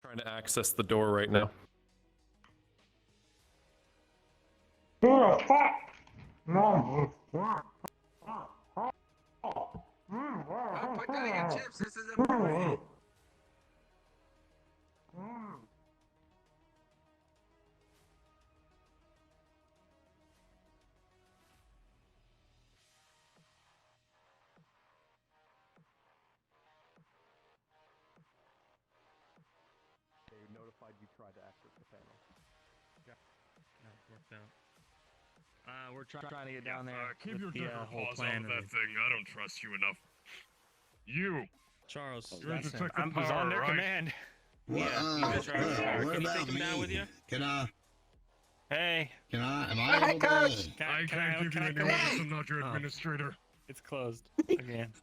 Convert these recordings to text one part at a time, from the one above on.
Trying to access the door right now. Put down your chips, this is important. They notified you tried to access the panel. Yeah, worked out. We're trying to get down there. Keep your the different whole paws plan out of that thing. I don't trust you enough. You! Charles, You're in Detective I was on their command. What, Yeah, Charles, what can you about take him me? down with you? Can I? Hey. Am I Hi, able to? Coach. I can't give you any orders. I'm not your administrator. It's closed again.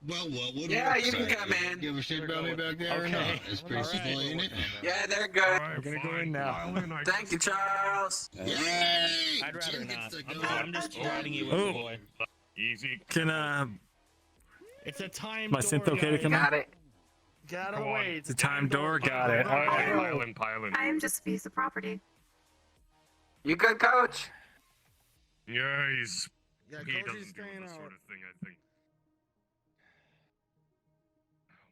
Well, what would Yeah, Rick you can say? come in. Give a shit about me back there or Okay. not? It's pretty All right. simple, ain't it? Yeah, they're good. Alright, We're gonna go fine. in now. Pile in, I Thank you, Charles. Yay! I'd rather Jim not. gets to go. I'm just riding you with Oh. the boy. Easy. Can It's a time my synth okay to come in? Got it. Gotta Go on. wait. It's a time door. Got it. All right. Pile in. I am just a piece of property. You good, Coach? Yeah, he doesn't do staying this sort of thing, I think.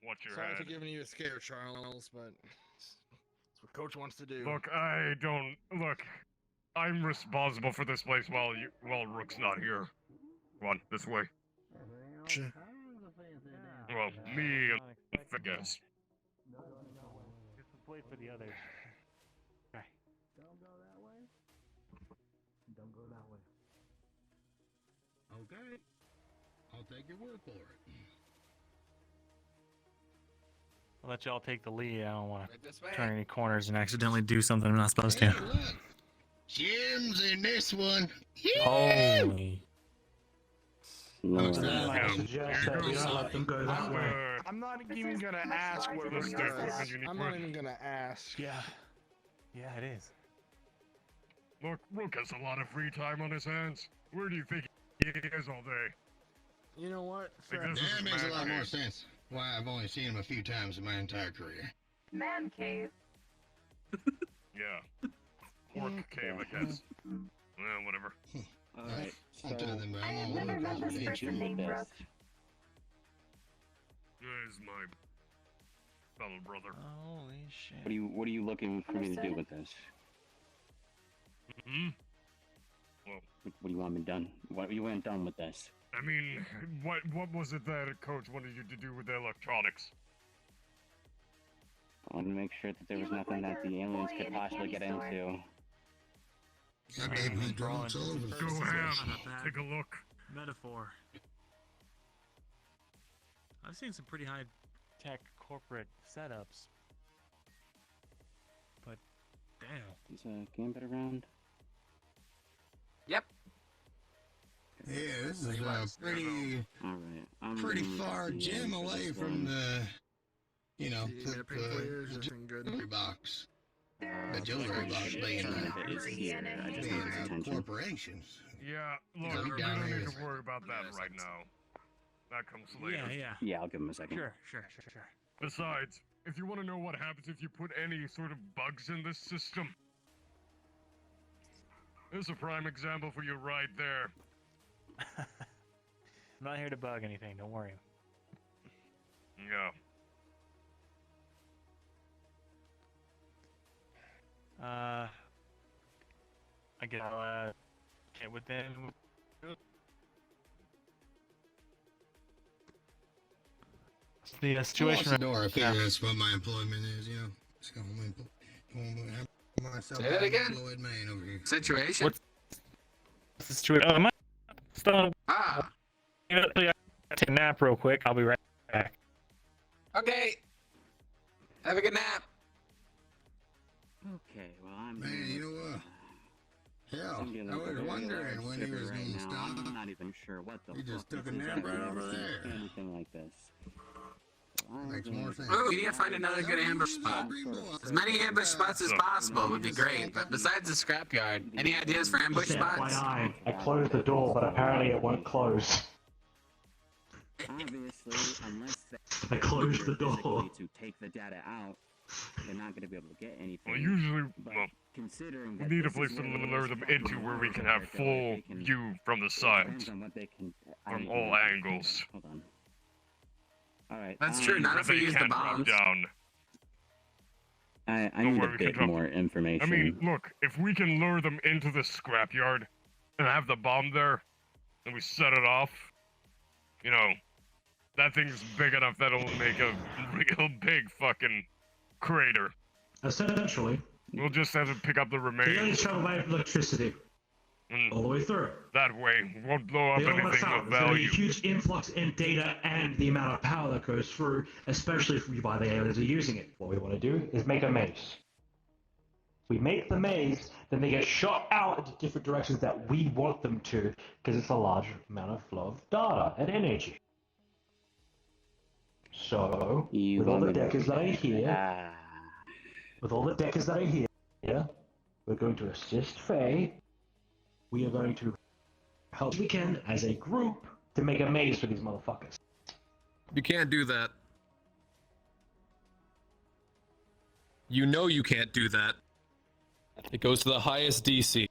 Watch your Sorry for head. giving you a scare, Charles, but that's what Coach wants to do. Look, I'm responsible for this place while Rook's not here. Come on, this way. Sure. Well, me and I guess. Just wait for the others. Okay. Don't go that way. Don't go that way. Okay. I'll take your word for it. I'll let y'all take the lead. I don't want Right this to way. turn any corners and accidentally do something I'm not supposed Hey, to. look. Jim's in this one. Holy. What's Yeah. that? Suggest that we don't let them go I'm not even gonna ask what Rook Let's start does. with you need I'm more. not even gonna ask. Yeah. Yeah, it is. Look, Rook has a lot of free time on his hands. Where do you think he is all day? You know what? Like Fair this enough. is That makes a lot mad more cave. sense. Why I've only seen him a few times in my entire career. Man cave. Yeah. Orc cave, I guess. Well, whatever. Alright, so I'm telling them, I I'm have all never over met this the person named Brooke. He's my fellow brother. Holy shit. what are you looking for me to do Understood. with this? Hmm? What do you want me done? What you want done with this? I mean, what was it that Coach wanted you to do with the electronics? I want to make sure that there was You look nothing like that the a aliens boy could in a possibly candy get store. into. I gave him hydraulics all over the Go place. ham. Take a look. Metaphor. I've seen some pretty high-tech corporate setups. But, damn. Is Gambit around? Yep. Yeah, this is a pretty Alright, I'm pretty gonna far be gym in for away this from one. the, you know, You need me to pay for yours? the Everything good? jewelry box. There The are jewelry box shit being ton of Gambit is brewery here. and a I just being need his hangar. attention. corporations. Yeah, look, Yeah, we we down don't here. need to worry about that right now. That comes later. Yeah. Yeah, I'll give him a second. Sure. Besides, if you want to know what happens if you put any sort of bugs in this system, there's a prime example for you right there. I'm not here to bug anything, don't worry. Yeah. I guess I'll, get with them. The Watch situation the door. I figure yeah. that's what my employment is, you know. Just go home and have myself Say that an again? employed man over here. Situation. What's the situation? Oh, am I still on? Ah, I'll take a nap real quick. I'll be right back. okay. Have a good nap. Okay, well, I'm Man, doing you know this, what? Hell, I'm dealing I with a was very wondering large when he sugar was right going to now. stop. I'm not even sure what the He just fuck took a this is. nap I've right never over seen there. anything like this. So I'm Makes gonna more sense. Ooh, we need to find another good ambush spot. As many ambush spots as possible would be great, but besides the scrapyard, any ideas for ambush Just spots? FYI, I closed the door, but apparently it won't close. Obviously, unless I closed the door. physically to take the data out, they're not going to be able to get anything. Well, usually, But well, considering we that need a this place is to one of the lure most them into where we can have popular full they can- view from the it sides, depends on what they can. from all angles. Hold on. All right. That's true, not Where if we they use the can drop bombs. down. I Don't need worry, a we can bit drop- more information. I mean, look, if we can lure them into the scrapyard and have the bomb there, and we set it off, you know, that thing's big enough that it'll make a real big fucking crater. Essentially, We'll just have to pick up the they only remains. travel by electricity And all the way through. that way, we won't blow up They don't want to anything stop. of There's going to be a value. huge influx in data and the amount of power that goes through, especially by the aliens are using it. What we want to do is make a maze. We make the maze, then they get shot out into different directions that we want them to, because it's a large amount of flow of data and energy. So, You with all the want me to- deckers that are here, Ah. we're going to assist Faye. We are going to help we can as a group to make a maze for these motherfuckers. You can't do that. You know you can't do that. It goes to the highest DC.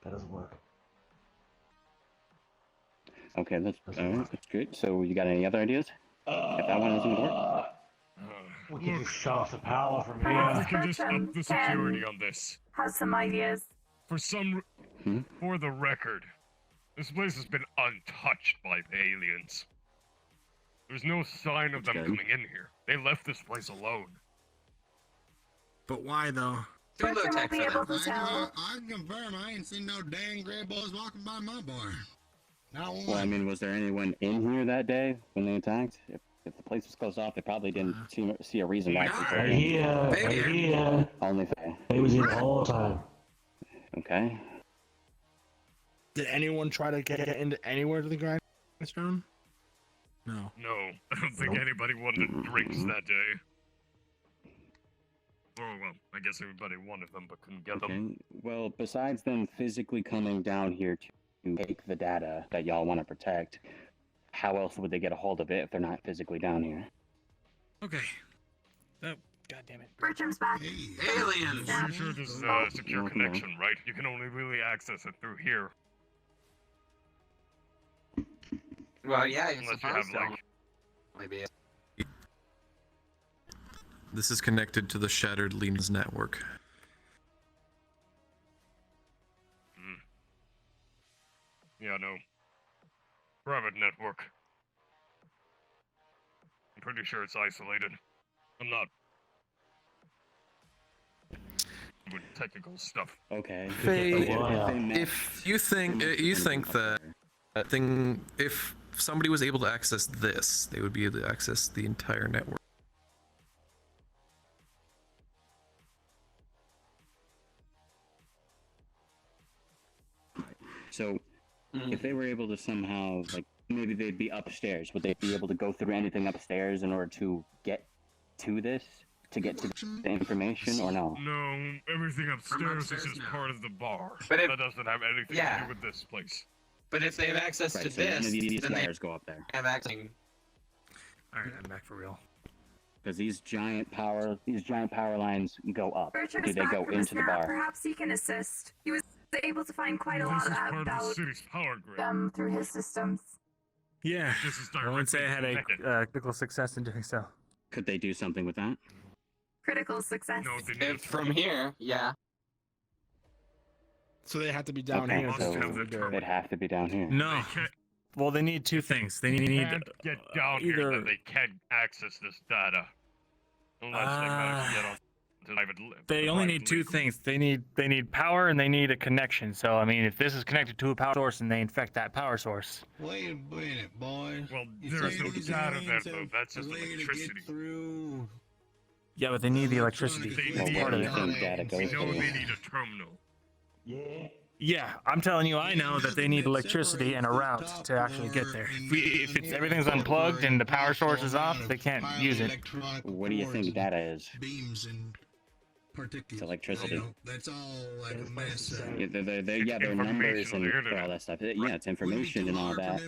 That doesn't work. Okay, that's good. So, you got any other ideas? If that one doesn't work, We can Look, just shut off the power from we Perhaps here. can just Bertram up the security can on this. has some ideas. For for the record, this place has been untouched by the aliens. There's no sign of them That's good. coming in here. They left this place alone. But why though? Too low Bertram will tech be for able them. to tell. I can confirm I ain't seen no dang gray boys walking by my barn. Not one. well, I mean, was there anyone in here that day when they attacked? If the place was closed off, they probably didn't see a reason why. No. people Right were in. here, Hey, right here. here. Only Faye. He was in the whole time. Okay. Did anyone try to get into anywhere to the grindstone? No. No, I don't think anybody wanted drinks that day. Oh, well, I guess everybody wanted them but couldn't get them. Okay. Well, besides them physically coming down here to take the data that y'all want to protect, how else would they get a hold of it if they're not physically down here? Okay. Oh, God damn it. Bertram's back. Hey, Aliens! Yeah. Pretty sure this is a secure Okay. connection, right? You can only really access it through here. Well, yeah, you're Unless you have, supposed to. like... Maybe. This is connected to the Shattered Leans network. Yeah, no. Private network. I'm pretty sure it's isolated. I'm not... with technical stuff. Okay. Faye, Yeah. if you think that thing, if somebody was able to access this, they would be able to access the entire network. So, if they were able to somehow, like, maybe they'd be upstairs. Would they be able to go through anything upstairs in order to get to this? To get to the information, or no? No, everything upstairs is upstairs, just no. part of the bar. But if- that doesn't have anything Yeah. to do with this place. But if they have access Right, to so none this, of these then they wires go up there. have access. Alright, I'm back for real. Because these giant power lines go up. Bertram Do is they back go from his into the nap. bar? Perhaps he can assist. He was able to find quite a This lot is part of the about city's power grid. them through his systems. Yeah. This is I wouldn't say I had directly a critical success in doing so. Could they do something with that? Critical success. No, they need If from here, yeah. So they have to be down Okay, here. so- to do it. They'd have to be down here. No. They can't, Well, they need two things. They need can't get down here, either- then they can't access this data. Unless they manage to get on to private They only need two things. They need power and they need a connection. So I mean, if this is connected to a power source and they infect that power source, Wait a minute, boys. Well, You there's say no these data there, aliens though. have That's a just way to get electricity. through. yeah, but they need the electricity. Well, That's where part do of you it. think data We goes know to? they need a terminal. Yeah. Yeah, I'm telling you, I know that they need electricity and a route to actually get there. If it's everything's unplugged and the power source is off, they can't use it. What do you think data is? Beams and particulate. It's electricity. You know, that's all like a mess. Yeah, they're numbers and all that stuff. Yeah, it's information and all that.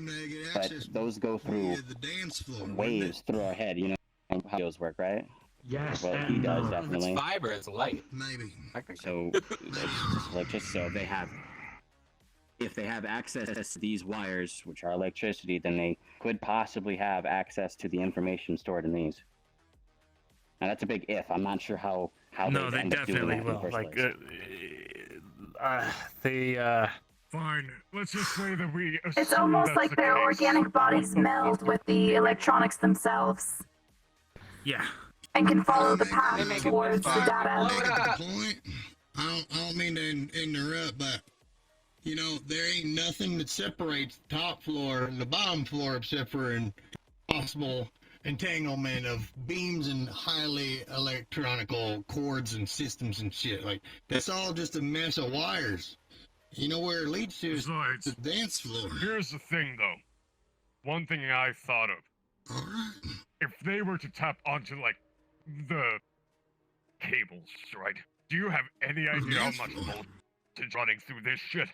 But those go through the dance floor, waves through our head. You know how those work, right? Yes, Well, he and does no. definitely. It's fiber, it's light. Maybe. So it's electricity. So they have. If they have access to these wires, which are electricity, then they could possibly have access to the information stored in these. Now that's a big if. I'm not sure how No, they end up doing definitely that in the will. first Like, place. they. Fine. Let's just say that we. It's almost like their organic bodies meld with the electronics themselves Yeah. and can follow the They path make it towards the fire. data. Make it the point. I don't mean to interrupt, but you know there ain't nothing that separates the top floor and the bottom floor except for an possible entanglement of beams and highly electronical cords and systems and shit. Like that's all just a mess of wires. You know where it leads to is Besides, the dance floor. here's the thing, though. One thing I thought of. All right. If they were to tap onto, like, the cables, right? Do you have any idea how much voltage running through this shit?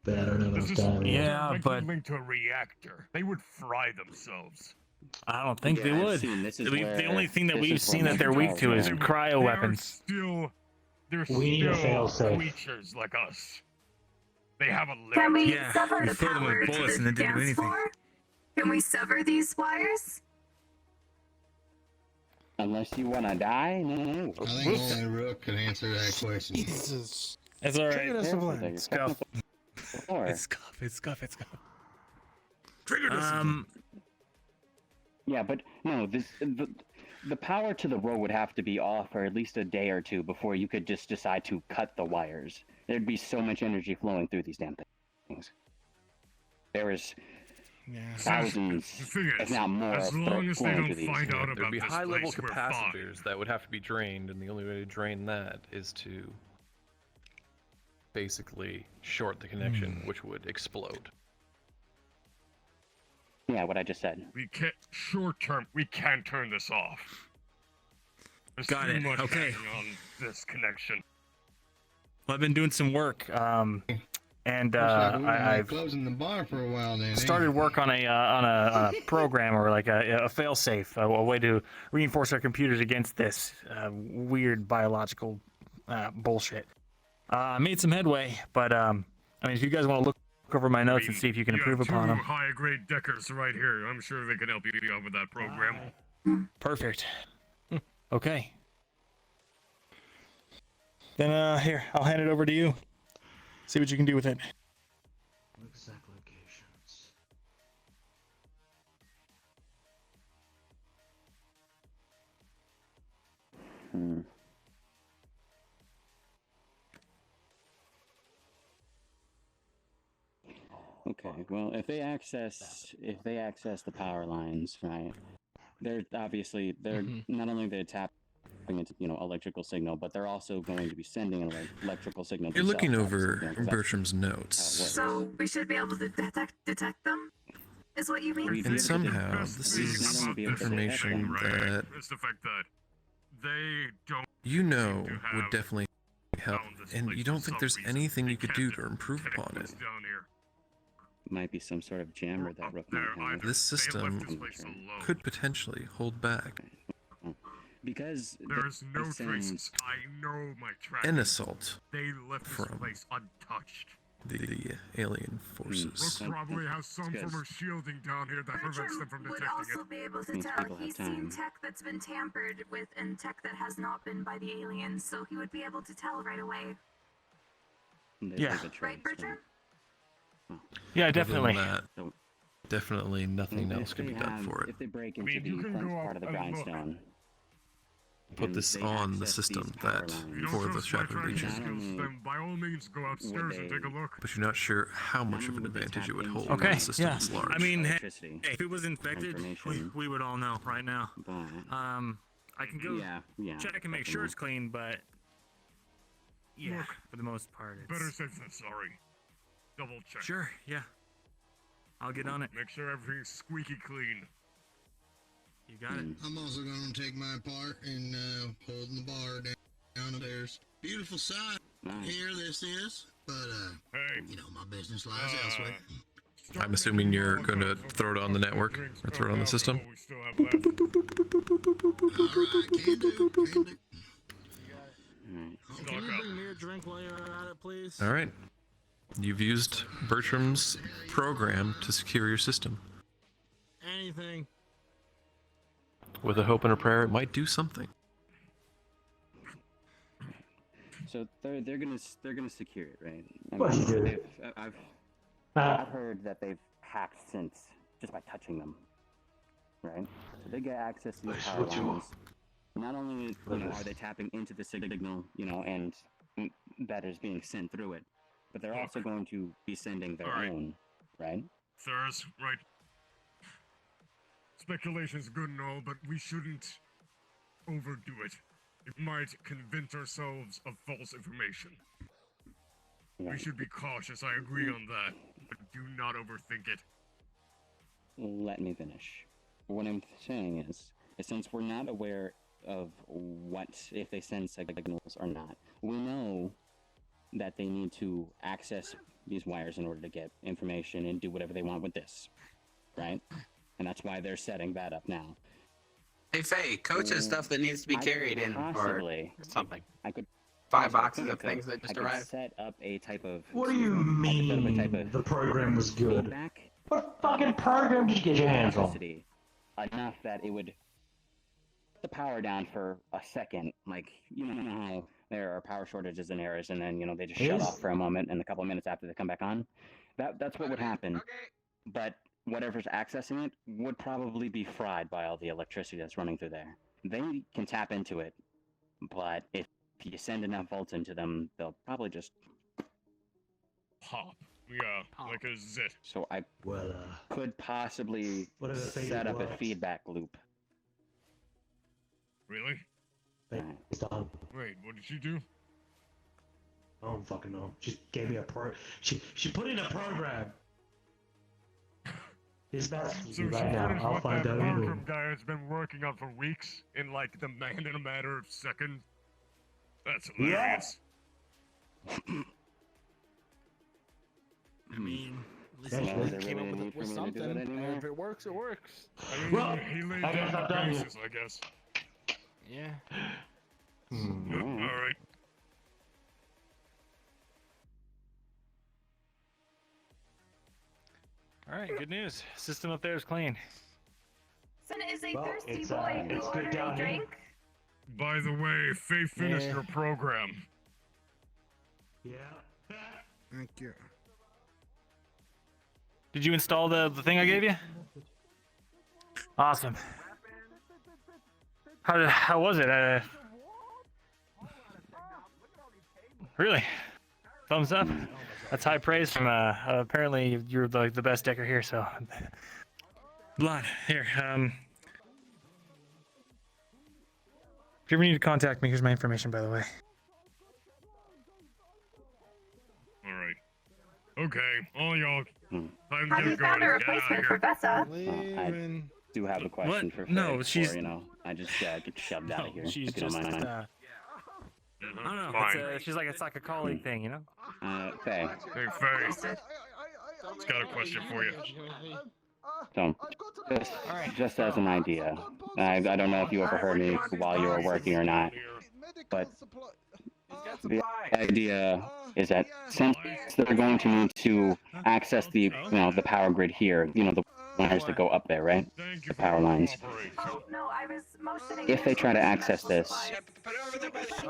But I don't know This about is that. Yeah, directly but- linked to a reactor. They would fry themselves. I don't think they Yeah, I've would. seen this is The where- only thing that this we've is seen where that they're my weak to is problem- cryo weapons. They're We need a still failsafe. creatures like us. They have a limit. Can we Yeah, sever we the filled them with power to bullets the and they didn't do dance anything. floor? Can we sever these wires? Unless you want to die, no. I think only Rook can answer that question. Jesus. It's all right. Trigger discipline. You're Scuff. Or It's scuff. It's scuff. It's scuff. Trigger yeah, but no, the power to the road would have to be off for at least a day or two before you could just decide to cut the wires. There'd be so much energy flowing through these damn things. There is thousands, The thing if is, not more, as long as they flowing don't through these. find out There'd about be this high-level place, we're fine. capacitors that would have to be drained, and the only way to drain that is to basically short the connection, which would explode. Yeah, what I just said. We can't, short term, we can't turn this off. There's Got too it, much okay. hanging on this connection. Well, I've been doing some work, and Looks like we're gonna be I've closing the bar for a while then. started work on a program or like a failsafe, a way to reinforce our computers against this weird biological bullshit. I made some headway, but I mean, if you guys want to look over my notes and see if you can improve upon them. Two high-grade deckers right here. I'm sure they can help you out with that program. Perfect. Okay. Then here, I'll hand it over to you. See what you can do with it. Exact locations. Okay, well, if they access the power lines, right? They're obviously not only they're tapping into electrical signal, but they're also going to be sending an electrical signal. You're looking themselves, over obviously, 'cause that's Bertram's notes, So we should be able to detect them? Is what you mean? We- and somehow Best this thing is about this information thing, right, that is the fact that they don't you know to would have definitely help, found this and place you for don't think some there's reason. anything They you could can't do just to improve connect upon this it. down here. might be some sort of jammer that Up Rook there, might have. either. This They left system this place alone. could potentially hold back Because There is no they send- traces. I know my tracks. an assault They left this from place untouched. the alien forces. Rook probably has some It's form good. of shielding down here that prevents them from Bertram would detecting also it. be able to Means tell. people have He's time. seen tech that's been tampered with and tech that has not been by the aliens, so he would be able to tell right away. They Yeah. leave a trace, Right, Bertram? Yeah, Other than definitely. that, So- definitely nothing If else can they be done have- for it. If they break I into mean, you the can front go part of the up and look. grindstone, Put and this they on the access system these power that lines, You don't for the trust my Shattered tracking Legion, Not skills, only then by all means go upstairs and take a look. but you're not sure how much of an Not only would they advantage it tap would hold into when Okay, the system yeah. is large. I mean, hey, electricity, if it was infected, Information. we would all know right now. but I can go yeah, check and make sure it's clean, but yeah, Look, for the most part, it's Better safe than sorry. Double check. sure. Yeah, I'll get on it. Make sure everything's squeaky clean. You got it. I'm also gonna take my part in holding the bar down. There's beautiful sight here. This is, but Hey, you know, my business lies elsewhere. I'm assuming you're going to throw it on the network or throw it on the system. we still have left. All right, can do. Stock Can you up. bring me a drink while you're at it, please? All right. You've used Bertram's program to secure your system. Anything. With a hope and a prayer, it might do something. So they're gonna secure it, right? I Well, you do. I've heard that they've hacked since just by touching them, right? So they get access to these power lines. Not only are they tapping into the signal, and that is being sent through it, but they're also going to be sending their Alright. own, right? Sirs, right. Speculation's good and all, but we shouldn't overdo it. It might convince ourselves of false information. We should be cautious, I agree on that, but do not overthink it. Let me finish. What I'm saying is since we're not aware of what if they send signals or not, we know that they need to access these wires in order to get information and do whatever they want with this, right? And that's why they're setting that up now. Hey, Faye, Coach has stuff that needs to be carried in for Possibly, something. I could 5 boxes of I things that just could arrived. set up a type of. What do you mean the program was good? Feedback. What fucking program did you get your hands on? Electricity enough that it would put the power down for a second. Like, you know how there are power shortages and errors, and then they just shut off for a moment, and a couple of minutes after they come back on. That's what would happen. But whatever's accessing it would probably be fried by all the electricity that's running through there. They can tap into it, but if you send enough volts into them, they'll probably just Pop. Yeah, like a zit. So I Well, could possibly whatever fate set up a works. feedback loop. Really? It's done. Wait, what did she do? I don't fucking know. She gave me a She put in a program. It's best So right she now. finished I'll what find that out. Markham guy has been working on for weeks in like the man in a matter of seconds. That's hilarious. I mean, at Well, least is he there came really up a need with for me to do something. that anymore? If it works, it works. I mean, Well, he laid I guess down I'm the done. basis, I guess. Yeah. All right. All right, good news. System up there is clean. Son is a Well, thirsty it's, boy. it's You good order down a here. drink? By the way, Faye finished Yeah. your program. Yeah. Thank you. Did you install the thing I gave you? Awesome. How was it? Really? Thumbs up. That's high praise from apparently you're the best decker here. So, Blood here. If you ever need to contact me, here's my information, by the way. All right. Okay, all y'all. Time to Have get you found a going. Get out of replacement for here. Bessa? Leaving. Do have a question What? for Faye No, before, she's- I just get shoved out of here. She's if you don't just mind. I don't know. Fine. She's like it's like a colleague thing, you know. Faye. Hey, Faye. It's got a question for you. So, just as an idea, I don't know if you overheard me while you were working or not, but the idea is that since they're going to need to access the the power grid here, the wires that go up there, right? Thank The you for power your lines. cooperation. Oh, no, I was motioning. If they try to access this,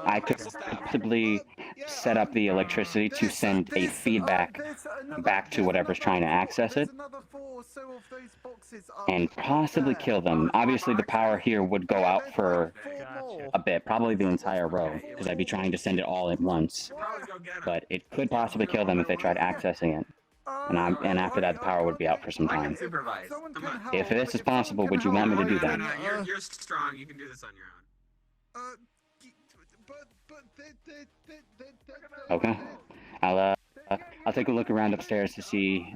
I could possibly set up the electricity to send a feedback back to whatever's trying to access it, and possibly kill them. Obviously, the power here would go out for a bit, probably the entire row, because I'd be trying to send it all at once. But it could possibly kill them if they tried accessing it, and after that, the power would be out for some I can time. supervise. Come on. If this is possible, would you want me to do that? No, you're strong. You can do this on your own. Okay. I'll take a look around upstairs to see.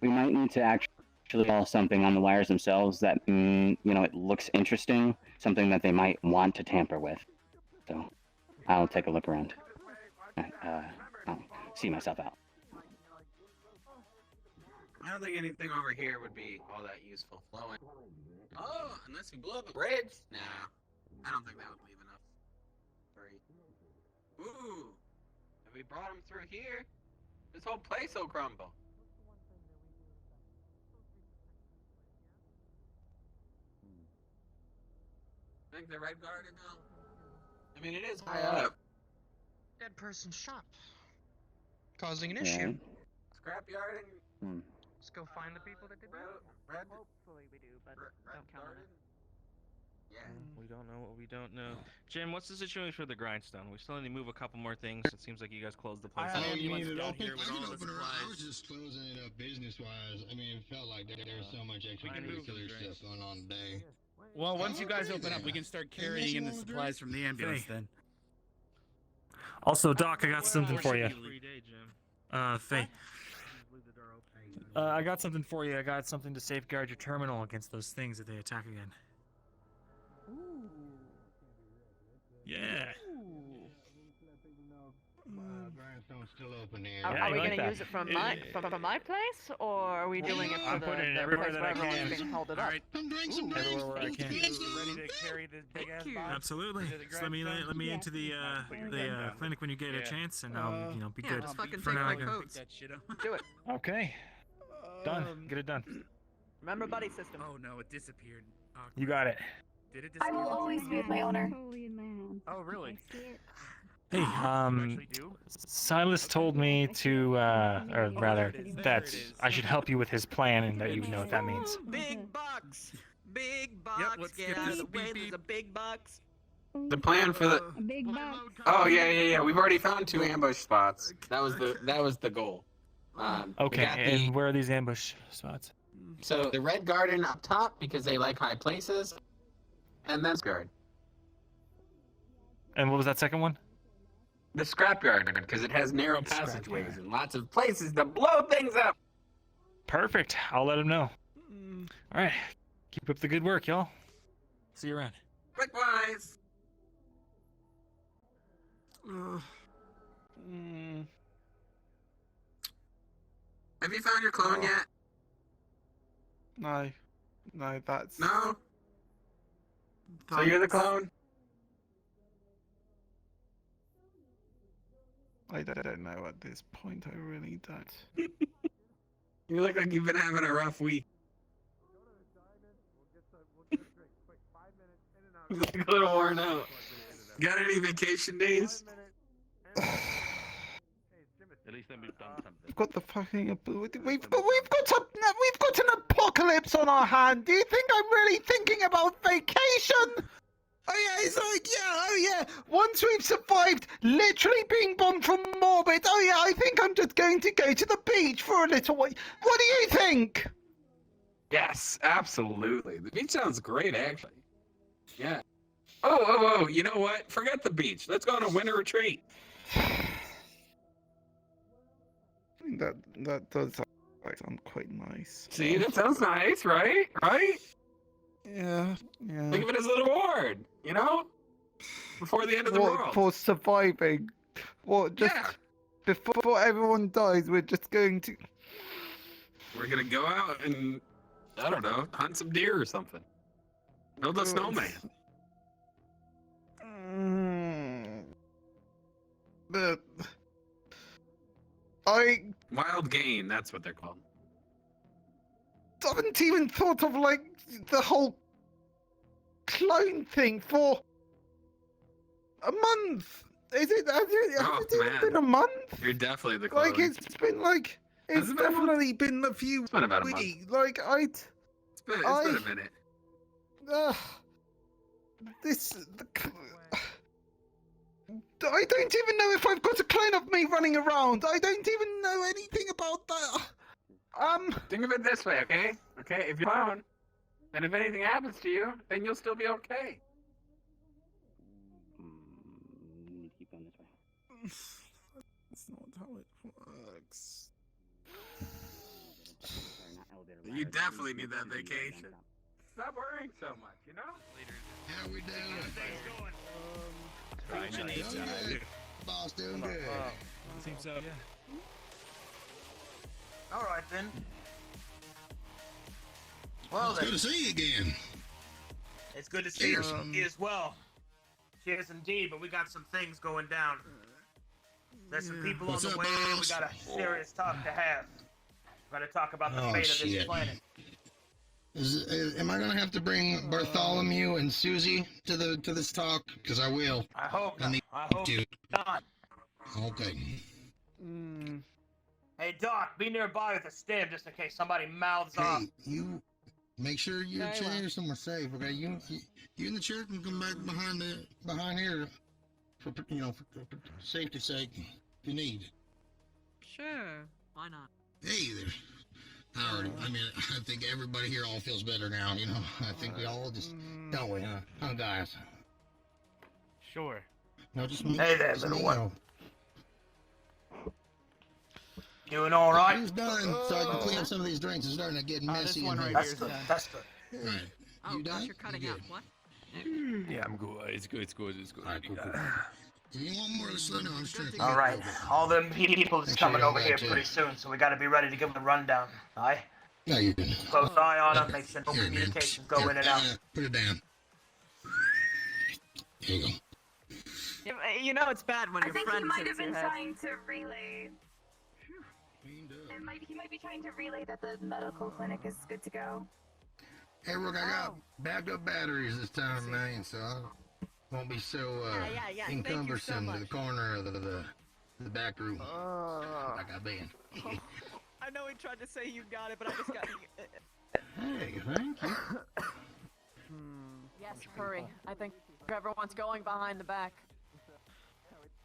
We might need to actually install something on the wires themselves that it looks interesting, something that they might want to tamper with. So I'll take a look around. I'll see myself out. I don't think anything over here would be all that useful flowing. Oh, unless we blow up a bridge? Nah, I don't think that would leave enough. Ooh, if we brought him through here, this whole place will crumble. I think the red guard is now. I mean, it is high up. Dead person shop. Causing an issue. Scrapyard and Let's go find the people that did that. red. Hopefully we do, but don't count on it. Yeah. We don't know what we don't know. Jim, what's the situation for the grindstone? We still need to move a couple more things. It seems like you guys closed the place. Oh, down. you need it Down open? here with all the I supplies. was just closing it up business-wise. I mean, it felt like there was so much extracurricular stuff going on today. Well, once you guys open up, we can start carrying in the supplies from the ambulance then. Also, Doc, I got something for you. Free day, Jim. Faye. I got something for you. I got something to safeguard your terminal against those things if they attack again. Yeah. Grindstone's still open here. Are we going to use it from my place, or are we doing it for the putting it place everywhere where that I everyone's can. being held it up? Come drink some Everywhere where I can. Ready to carry this big ass box? Absolutely. Just let me into the clinic when you get a chance, and I'll be Yeah, good. just fucking For take now, my I can- coats. Do it. Okay. Done. Get it done. Remember buddy system. Oh no, it disappeared. You got it. Did it I disappear? will always be with my owner. Oh, really? Hey, You actually do? Silas told me to, or rather, that I should help you with his plan, and that you know what that means. Big bucks. Big bucks. let's Get skip out of this. the way. Beep, There's beep. a big bucks. The plan for the. Big bucks. Oh yeah. We've already found 2 ambush spots. That was the goal. Okay, We got and where are these ambush spots? So the red garden up top because they like high places, and then guard. And what was that second one? The scrapyard because it has narrow passageways and lots of places to blow things up. Perfect. I'll let him know. All right. Keep up the good work, y'all. See you around. Likewise. Have you found your clone yet? No, that's... No. So you're the clone? I don't know at this point, I really don't. You look like you've been having a rough week. You look a little worn out. Got any vacation days? At least then we've done something. We've got the fucking... We've got an apocalypse on our hand. Do you think I'm really thinking about vacation? Oh yeah, he's like, once we've survived literally being bombed from orbit, oh yeah, I think I'm just going to go to the beach for a little while. What do you think? Yes, absolutely. The beach sounds great, actually. Yeah. Oh, you know what? Forget the beach. Let's go on a winter retreat. That does sound quite nice. See, that sounds nice, right? Right? Yeah. Think of it as a reward, you know? Before the end of the world. For surviving. What, just before everyone dies, we're just going to... We're gonna go out and, I don't know, hunt some deer or something. Build a snowman. Wild game, that's what they're called. Haven't even thought of, like, the whole clone thing for a month. Has it been a month? You're definitely the clone. Like, it's been like, it's Has it been a month? definitely been a few It's been about a month. weeks. Like, It's been a minute. I don't even know if I've got a clone of me running around. I don't even know anything about that. Think of it this way, okay? Okay, if you're clone, then if anything happens to you, then you'll still be okay. Keep going this way. That's not how it works. You definitely need that vacation. Stop worrying so much, you know? How we doing? Boss doing good. Seems so, yeah. All right then. Well It's then. good to see you again. It's good to see you as well. Cheers indeed, but we got some things going down. There's some people What's on the up, way. boss? We got a serious talk to have. We're gonna talk about the Oh, fate of this shit. planet. Am I gonna have to bring Bartholomew and Susie to this talk? Because I will. I hope I not. need I hope to. not. Okay. Hey Doc, be nearby with a stem just in case somebody mouths off. Hey, you make sure your chair is somewhere safe. Okay, you and the chair can come back behind here for for safety's sake if you need. Sure. Why not? Hey there, Howard. I mean, I think everybody here all feels better now. You know, I think we all just don't we, huh, guys? Sure. No, just Hey there, just little me, one. though. Doing all right? Who's done? So I can clean up some of these drinks. It's starting to get messy. in here. That's good. That's good. Right. Oh, You gosh, done? you're cutting You out. good? What? Yeah, I'm good. It's good. It's good. It's good. All right, cool. If you want more, let's let me know. I'm just trying to All right. All them people is Make sure coming you're over all here right, too. pretty soon, so we gotta be ready to give them a rundown. Aye? Yeah, you can. Close eye on them, make sure no Here, man. communications go Here, in and out. Put it down. There you go. You know it's bad when I your think he friend might takes have been your head. trying to relay. He might be trying to relay that the medical clinic is good to go. Hey, look, I got backed up batteries this time, man, so I won't be so yeah. Thank you so encumbersome to much. the corner of the back room like I've been. I know he tried to say you got it, but I just got. Hey, thank you. Yes, hurry. I think everyone's going behind the back.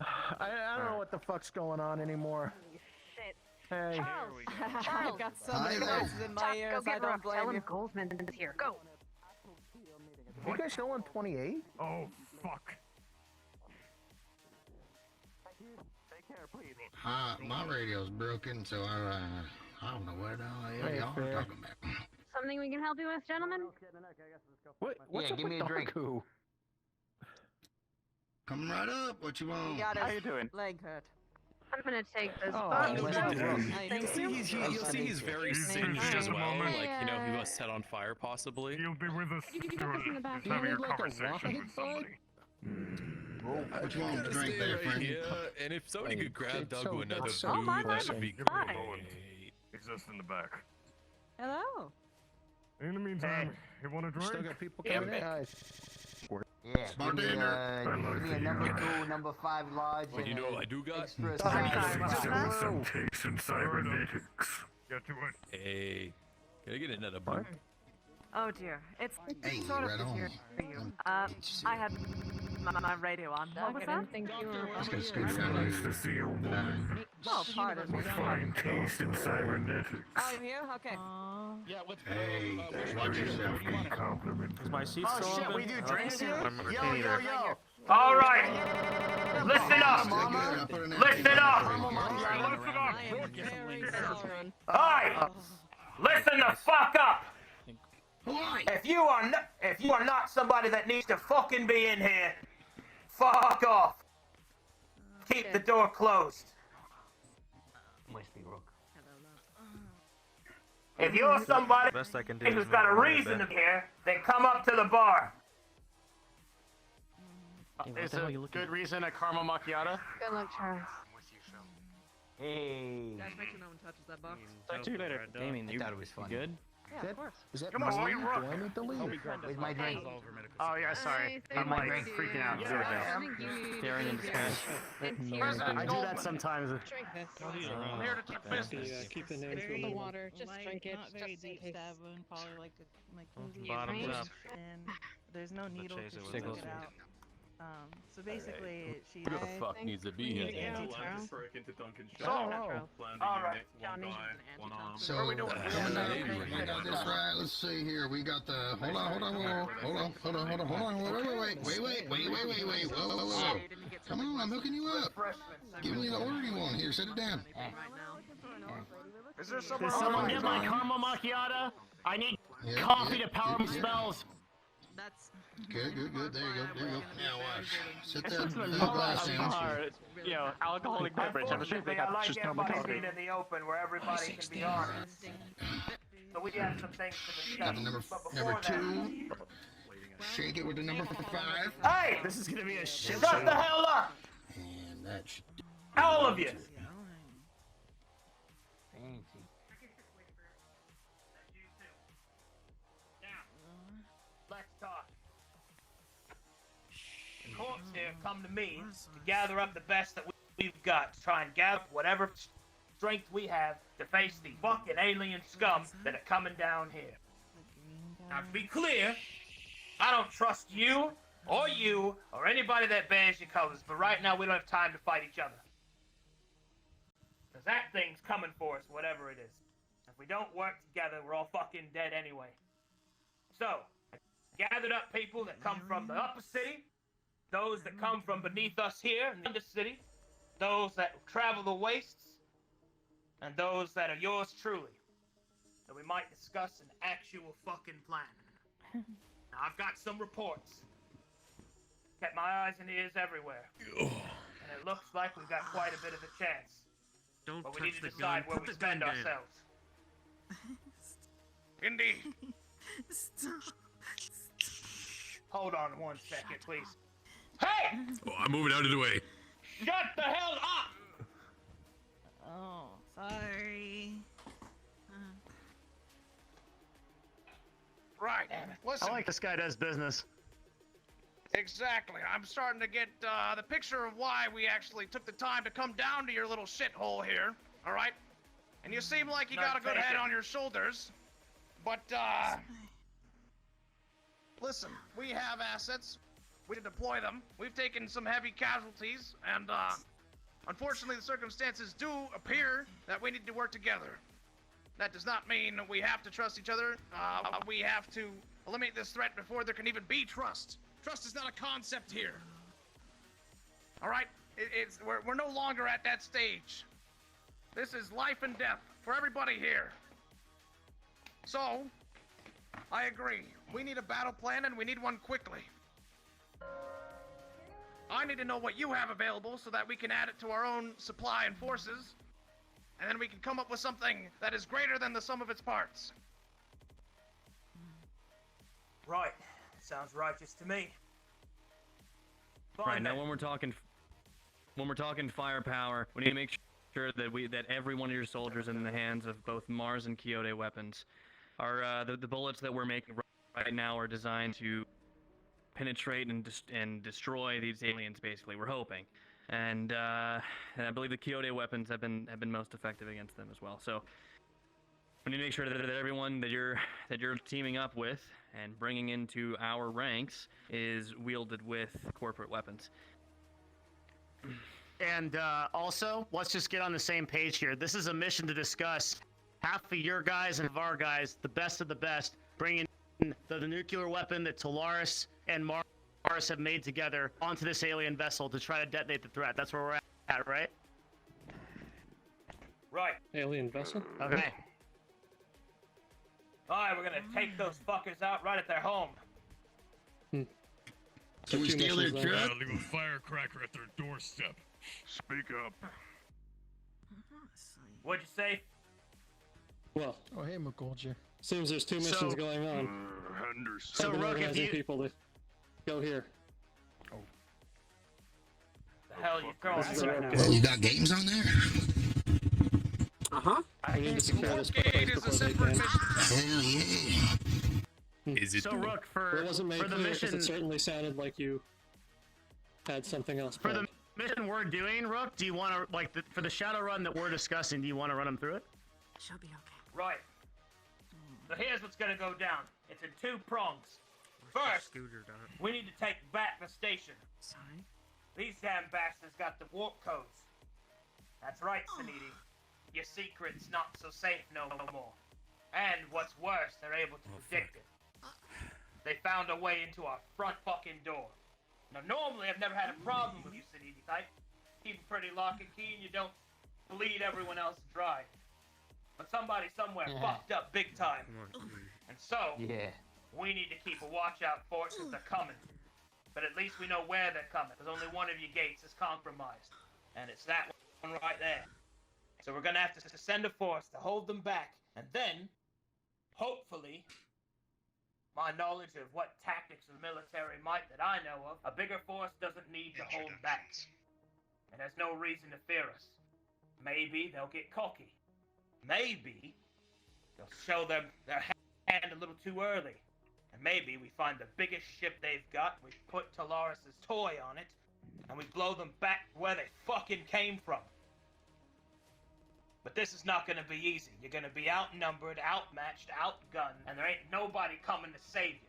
I don't know what the fuck's going on anymore. Shit. Hey. I've got so many Hi. voices in my ears, I don't blame you. Goldman is here. Go. You guys know I'm 28? Oh, fuck. My radio's broken, so I don't know what Hey, y'all are fair. talking about. Something we can help you with, gentlemen? What's up with Doku? Coming right up. What you want? He got his How you doing? leg hurt. I'm gonna take this Oh, box. well, You'll see he's very singed as well. Like, he was set on fire possibly. You'll be with us You can get this in the back. just having a like a conversation rocket with somebody. What you want to drink Stay there, right friend? here, and if somebody Hey, could grab it's Doug so- with another it's so brew, that refreshing. would be Give me a great. moment. He's just in the back. Hello. In the meantime, you want a drink? Still got people coming in? Yeah, Bartender. give me a number 2, number 5 large. But you know what I do got? Extra some takes in cybernetics. Get to it. Hey, can I get another brew? Oh dear, it's Hey, sort of right on. weird for you. I had my radio on. What was I that? didn't think you were. Just gonna scoot down there. see you, woman. Oh, pardon me. taste in cybernetics. Oh, you're here? Okay. Yeah, what's Hey, watch yourself. Compliment. Is my seat Oh still shit, open? we do drinks here? Yo, Hey yo, there. yo. All right. Listen up. Listen up. I am very sorry. Alright. Listen the fuck up. Why? If you are not somebody that needs to fucking be in here, fuck off. Keep the door closed. If you're somebody Best I can do who's is got a move away reason to bit. be here, then come up to the bar. Is a good reason a caramel macchiato? Good luck, Charles. Hey. Guys, make sure no one touches that box. Talk to you later. Damien, I thought it was fun. Good? Yeah, of course. Is that Come on, mine? you rock. Do I need to leave? Where's my drink? Oh yeah, sorry. I'm like freaking out. staring into space. I do that sometimes. Drink this. I'm here to talk business. Keep the names for the water. Just drink it. Not very Just in deep case. stab wound, probably like a Bottoms Right? up. and there's no needle to chaser was stick this it one. out. So basically, she Who the fuck needs to be here? All right. Johnny. So, What are we doing? we got this right. Let's see here. We got the. Hold on. Wait. Whoa. Come on, I'm hooking you up. Give me the order you want. Here, set it down. Is there Did someone someone get my caramel macchiato? I need Yeah, coffee yeah, to power yeah, my spells. That's Good. There you go. Now watch. Set that It's little been glass down. you know, alcoholic beverage. I'm sure they Unfortunately, I got like just normal everybody coffee. being in the open where everybody can be honest. So we have some things to Got discuss. the But number before that, 2. Shake it with the number 5. hey! This is gonna be a shit Shut the hell up! And that should do All of you! Fancy. Let's talk. The corps here come to me to gather up the best that we've got, to try and gather whatever strength we have to face the fucking alien scum that are coming down here. Now, to be clear, I don't trust you or anybody that bears your colors, but right now we don't have time to fight each other. Because that thing's coming for us, whatever it is. If we don't work together, we're all fucking dead anyway. So, gathered up people that come from the Uppercity, those that come from beneath us here in the Undercity, those that travel the wastes, and those that are yours truly. So we might discuss an actual fucking plan. Now, I've got some reports. Kept my eyes and ears everywhere. And it looks like we've got quite a bit of a chance. Don't But we touch need to the decide gun. where Put we the gun spend down. ourselves. Indy. Stop. Hold on one second, please. Hey! Oh, I'm moving out of the way. Shut the hell up! Oh, sorry. Right. Listen. I like this guy does business. Exactly. I'm starting to get the picture of why we actually took the time to come down to your little shithole here. All right. And you seem like you got a good head on your shoulders. But listen, we have assets. We can deploy them. We've taken some heavy casualties, and unfortunately, the circumstances do appear that we need to work together. That does not mean we have to trust each other. We have to eliminate this threat before there can even be trust. Trust is not a concept here. All right, we're no longer at that stage. This is life and death for everybody here. So, I agree. We need a battle plan, and we need one quickly. I need to know what you have available so that we can add it to our own supply and forces, and then we can come up with something that is greater than the sum of its parts. Right. Sounds righteous to me. Right, now when we're talking firepower, we need to make sure that every one of your soldiers in the hands of both Mars and Quixote weapons are the bullets that we're making right now are designed to penetrate and destroy these aliens. Basically, we're hoping, and I believe the Quixote weapons have been most effective against them as well. So we need to make sure that everyone that you're teaming up with and bringing into our ranks is wielded with corporate weapons. And also, let's just get on the same page here. This is a mission to discuss half of your guys and of our guys, the best of the best, bringing the nuclear weapon that Tolaris and Mars have made together onto this alien vessel to try to detonate the threat. That's where we're at, right? Right. Alien vessel? Okay. Alright, we're gonna take those fuckers out right at their home. Can we steal their truck? Leave a firecracker at their doorstep. Speak up. What'd you say? Well. Oh, hey, McGolger. Seems there's two missions going on. So, I've been Rook, if organizing you... people to go here. The hell you throwing This is right now. Well, you got games on there? Uh-huh. We need to secure this place before they can. Is it So, Rook, It wasn't made for the clear, 'cause mission... it certainly sounded like you had something else For the planned. mission we're doing, Rook, do you want to, like, for the shadow run that we're discussing, do you want to run them through it? She'll be okay. Right. So here's what's gonna go down. It's in two prongs. First, we need to take back the station. Sorry? These damn bastards got the warp codes. That's right, Saniti. Your secret's not so safe no more. And what's worse, they're able to predict it. They found a way into our front fucking door. Now, normally I've never had a problem with you, Saniti type. Keep it pretty lock and key and you don't bleed everyone else dry. But somebody somewhere fucked up big time. And so, we need to keep a watch out for it because they're coming. But at least we know where they're coming, because only one of your gates is compromised. And it's that one right there. So we're gonna have to send a force to hold them back, and then, hopefully, my knowledge of what tactics of military might that I know of, a bigger force doesn't need to hold back. It has no reason to fear us. Maybe they'll get cocky. Maybe they'll show their hand a little too early. And maybe we find the biggest ship they've got, we put Talaris' toy on it, and we blow them back where they fucking came from. But this is not gonna be easy. You're gonna be outnumbered, outmatched, outgunned, and there ain't nobody coming to save you.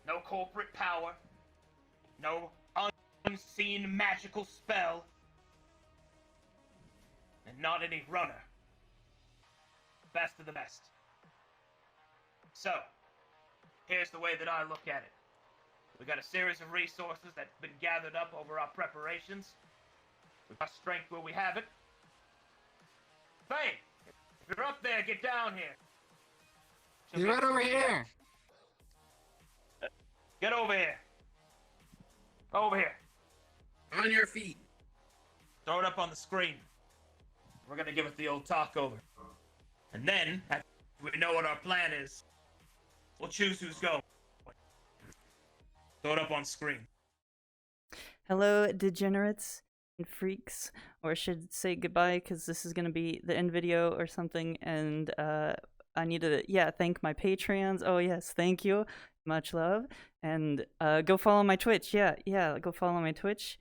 No corporate power, no unseen magical spell, and not any runner. Best of the best. So, here's the way that I look at it. We got a series of resources that's been gathered up over our preparations. We've got strength where we have it. Faye, if you're up there, get down here. He's right over here. Get over here. Over here. On your feet. Throw it up on the screen. We're gonna give it the old talk over. And then, after we know what our plan is, we'll choose who's going. Throw it up on screen. Hello, degenerates and freaks, or I should say goodbye because this is gonna be the end video or something. And I need to thank my Patreons. Oh yes, thank you, much love, and go follow my Twitch. Go follow my Twitch,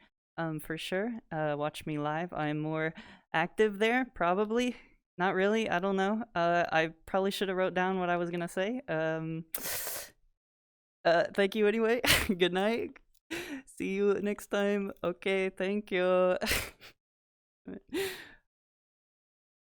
for sure. Watch me live. I'm more active there, probably. Not really. I don't know. I probably should have wrote down what I was gonna say. Thank you anyway. Good night. See you next time. Okay, thank you.